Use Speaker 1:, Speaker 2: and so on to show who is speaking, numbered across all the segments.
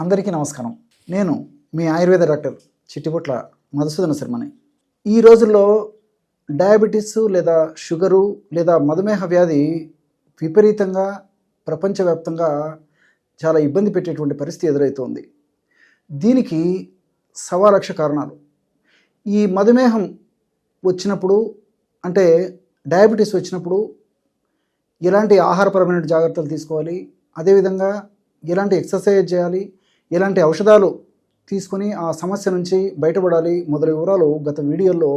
Speaker 1: అందరికీ నమస్కారం. నేను మీ ఆయుర్వేద డాక్టర్ చిట్టిపొట్ల మధుసూదన శర్మని. ఈ రోజుల్లో డయాబెటీస్ లేదా షుగరు లేదా మధుమేహ వ్యాధి విపరీతంగా ప్రపంచవ్యాప్తంగా చాలా ఇబ్బంది పెట్టేటువంటి పరిస్థితి ఎదురవుతోంది. దీనికి సవాలక్ష కారణాలు. ఈ మధుమేహం వచ్చినప్పుడు అంటే డయాబెటీస్ వచ్చినప్పుడు ఎలాంటి ఆహారపరమైన జాగ్రత్తలు తీసుకోవాలి, అదేవిధంగా ఎలాంటి ఎక్సర్సైజ్ చేయాలి, ఎలాంటి ఔషధాలు తీసుకొని ఆ సమస్య నుంచి బయటపడాలి మొదలైన వివరాలు గత వీడియోలో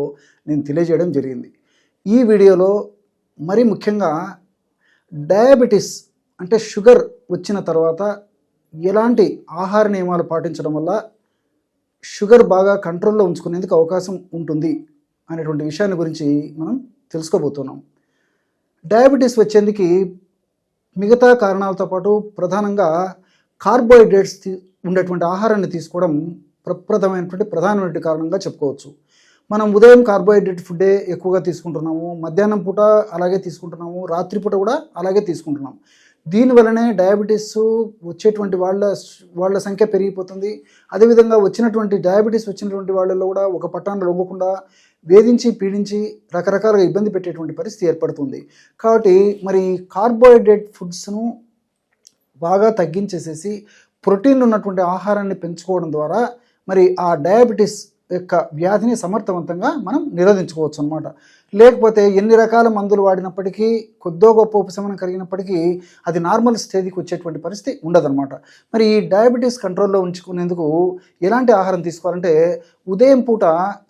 Speaker 1: నేను తెలియజేయడం జరిగింది. ఈ వీడియోలో మరీ ముఖ్యంగా డయాబెటీస్ అంటే షుగర్ వచ్చిన తర్వాత ఎలాంటి ఆహార నియమాలు పాటించడం వల్ల షుగర్ బాగా కంట్రోల్లో ఉంచుకునేందుకు అవకాశం ఉంటుంది అనేటువంటి విషయాన్ని గురించి మనం తెలుసుకోబోతున్నాం. డయాబెటీస్ వచ్చేందుకు మిగతా కారణాలతో పాటు ప్రధానంగా కార్బోహైడ్రేట్స్ ఉండేటువంటి ఆహారాన్ని తీసుకోవడం ప్రధానమైన కారణంగా చెప్పుకోవచ్చు. మనం ఉదయం కార్బోహైడ్రేట్ ఫుడ్డే ఎక్కువగా తీసుకుంటున్నాము, మధ్యాహ్నం పూట అలాగే తీసుకుంటున్నాము, రాత్రిపూట కూడా అలాగే తీసుకుంటున్నాము. దీనివల్లనే డయాబెటీస్ వచ్చేటువంటి వాళ్ళ సంఖ్య పెరిగిపోతుంది. అదేవిధంగా డయాబెటీస్ వచ్చినటువంటి వాళ్ళలో కూడా ఒక పట్టాన్ని లొంగకుండా వేధించి పీడించి రకరకాలుగా ఇబ్బంది పెట్టేటువంటి పరిస్థితి ఏర్పడుతుంది. కాబట్టి మరి కార్బోహైడ్రేట్ ఫుడ్స్ను బాగా తగ్గించేసేసి ప్రోటీన్ ఉన్నటువంటి ఆహారాన్ని పెంచుకోవడం ద్వారా మరి ఆ డయాబెటీస్ యొక్క వ్యాధిని సమర్థవంతంగా మనం నిరోధించుకోవచ్చు అన్నమాట. లేకపోతే ఎన్ని రకాల మందులు వాడినప్పటికీ కొద్దో గొప్ప ఉపశమనం కలిగినప్పటికీ అది నార్మల్ స్టేజ్కి వచ్చేటువంటి పరిస్థితి ఉండదన్నమాట. మరి ఈ డయాబెటీస్ కంట్రోల్లో ఉంచుకునేందుకు ఎలాంటి ఆహారం తీసుకోవాలంటే ఉదయం పూట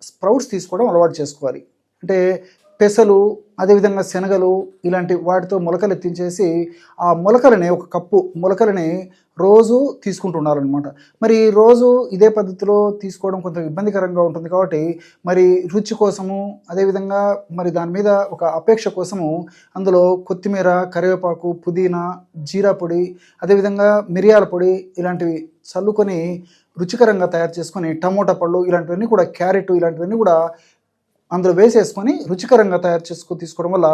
Speaker 1: స్ప్రౌట్స్ తీసుకోవడం అలవాటు చేసుకోవాలి. అంటే పెసలు, అదేవిధంగా శనగలు ఇలాంటి వాటితో మొలకలు ఎత్తించేసి ఆ మొలకలని ఒక కప్పు మొలకలని రోజు తీసుకుంటూ ఉండాలన్నమాట. మరి రోజు ఇదే పద్ధతిలో తీసుకోవడం కొంత ఇబ్బందికరంగా ఉంటుంది. కాబట్టి మరి రుచి కోసము, అదేవిధంగా మరి దాని మీద ఒక అపేక్ష కోసము అందులో కొత్తిమీర, కరివేపాకు, పుదీనా, జీరా పొడి, అదేవిధంగా మిరియాల పొడి ఇలాంటివి చల్లుకొని రుచికరంగా తయారు చేసుకొని టమోటా పళ్ళు ఇలాంటివన్నీ కూడా, క్యారెట్ ఇలాంటివన్నీ కూడా అందులో వేసేసుకొని రుచికరంగా తయారు చేసుకొని తీసుకోవడం వల్ల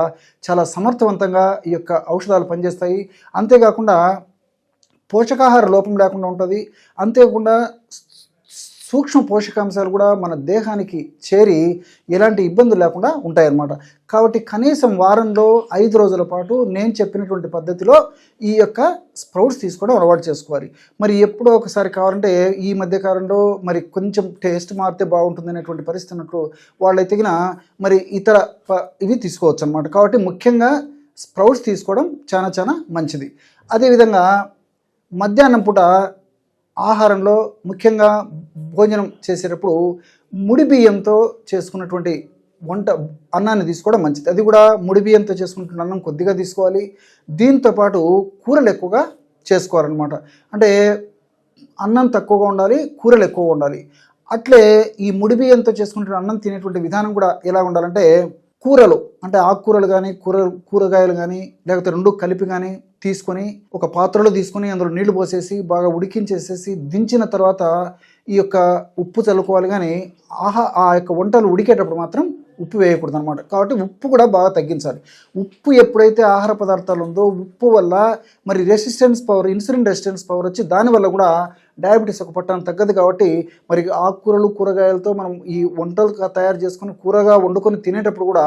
Speaker 1: చాలా సమర్థవంతంగా ఈ యొక్క ఔషధాలు పనిచేస్తాయి. అంతేకాకుండా పోషకాహార లోపం లేకుండా ఉంటుంది. అంతేకాకుండా సూక్ష్మ పోషకాంశాలు కూడా మన దేహానికి చేరి ఎలాంటి ఇబ్బందులు లేకుండా ఉంటాయన్నమాట. కాబట్టి కనీసం వారంలో 5 రోజుల పాటు నేను చెప్పినటువంటి పద్ధతిలో ఈ యొక్క స్ప్రౌట్స్ తీసుకోవడం అలవాటు చేసుకోవాలి. మరి ఎప్పుడో ఒకసారి కావాలంటే ఈ మధ్యకాలంలో మరి కొంచెం టేస్ట్ మారితే బాగుంటుంది అనేటువంటి పరిస్థితి ఉన్నట్టు వాళ్ళైతే మరి ఇతర ఇవి తీసుకోవచ్చు అన్నమాట. కాబట్టి ముఖ్యంగా స్ప్రౌట్స్ తీసుకోవడం చాలా మంచిది. అదేవిధంగా మధ్యాహ్నం పూట ఆహారంలో ముఖ్యంగా భోజనం చేసేటప్పుడు ముడి బియ్యంతో చేసుకున్నటువంటి అన్నాన్ని తీసుకోవడం మంచిది. అది కూడా ముడి బియ్యంతో చేసుకుంటున్న అన్నం కొద్దిగా తీసుకోవాలి. దీంతోపాటు కూరలు ఎక్కువగా చేసుకోవాలన్నమాట. అంటే అన్నం తక్కువగా ఉండాలి, కూరలు ఎక్కువగా ఉండాలి. అట్లే ఈ ముడి బియ్యంతో చేసుకుంటున్న అన్నం తినేటువంటి విధానం కూడా ఎలా ఉండాలంటే కూరలు అంటే ఆకుకూరలు కానీ కూరగాయలు కానీ లేకపోతే రెండు కలిపి కానీ తీసుకొని ఒక పాత్రలో తీసుకొని అందులో నీళ్లు పోసేసి బాగా ఉడికించేసేసి దించిన తర్వాత ఈ యొక్క ఉప్పు చల్లుకోవాలి. కానీ ఆ యొక్క వంటలు ఉడికేటప్పుడు మాత్రం ఉప్పు వేయకూడదు అనమాట. కాబట్టి ఉప్పు కూడా బాగా తగ్గించాలి. ఉప్పు ఎప్పుడైతే ఆహార పదార్థాలు ఉందో ఉప్పు వల్ల మరి ఇన్సులిన్ రెసిస్టెన్స్ పవర్ వచ్చి దానివల్ల కూడా డయాబెటీస్ ఒక పట్టాన్ని తగ్గదు. కాబట్టి మరి ఆకుకూరలు కూరగాయలతో మనం ఈ వంటలు తయారు చేసుకొని కూరగా వండుకొని తినేటప్పుడు కూడా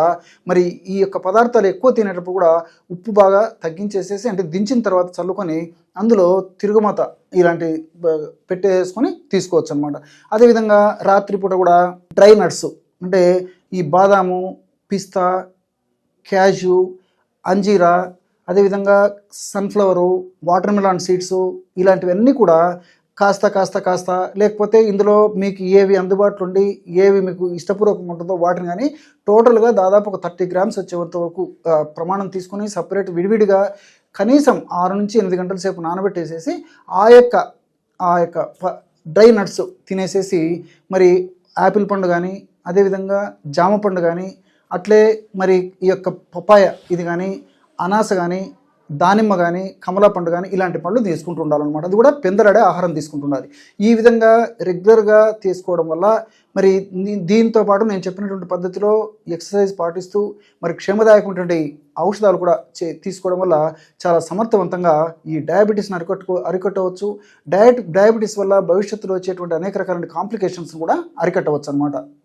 Speaker 1: మరి ఈ యొక్క పదార్థాలు ఎక్కువ తినేటప్పుడు కూడా ఉప్పు బాగా తగ్గించేసేసి అంటే దించిన తర్వాత చల్లుకొని అందులో తిరుగుమాత ఇలాంటి పెట్టేసుకొని తీసుకోవచ్చు అనమాట. అదేవిధంగా రాత్రిపూట కూడా డ్రై నట్స్ అంటే ఈ బాదాము, పిస్తా, క్యాష్యూ, అంజీరా, అదేవిధంగా సన్ఫ్లవరు, వాటర్ మిలాన్ సీడ్స్ ఇలాంటివన్నీ కూడా కాస్త లేకపోతే ఇందులో మీకు ఏవి అందుబాటులో ఉండి ఏవి మీకు ఇష్టపూర్వకంగా ఉంటుందో వాటిని కానీ టోటల్గా దాదాపు ఒక 30 గ్రామ్స్ వచ్చేంత వరకు ప్రమాణం తీసుకుని సపరేట్ విడివిడిగా కనీసం 6 నుంచి 8 గంటల సేపు నానబెట్టేసేసి ఆ యొక్క డ్రై నట్స్ తినేసేసి మరి యాపిల్ పండు కానీ అదేవిధంగా జామ పండు కానీ అట్లే మరి ఈ యొక్క పపాయ ఇది కానీ అనాస కానీ దానిమ్మ కానీ కమలా పండు కానీ ఇలాంటి పండ్లు తీసుకుంటూ ఉండాలన్నమాట. అది కూడా పెందలాడే ఆహారం తీసుకుంటుండాలి. ఈ విధంగా రెగ్యులర్గా తీసుకోవడం వల్ల మరి దీంతో పాటు నేను చెప్పినటువంటి పద్ధతిలో ఎక్సర్సైజ్ పాటిస్తూ మరి క్షేమదాయకమైనటువంటి ఔషధాలు కూడా తీసుకోవడం వల్ల చాలా సమర్థవంతంగా ఈ డయాబెటీస్ని అరికట్టవచ్చు. డయాబెటీస్ వల్ల భవిష్యత్తులో వచ్చేటువంటి అనేక రకాల కాంప్లికేషన్స్ కూడా అరికట్టవచ్చు అన్నమాట.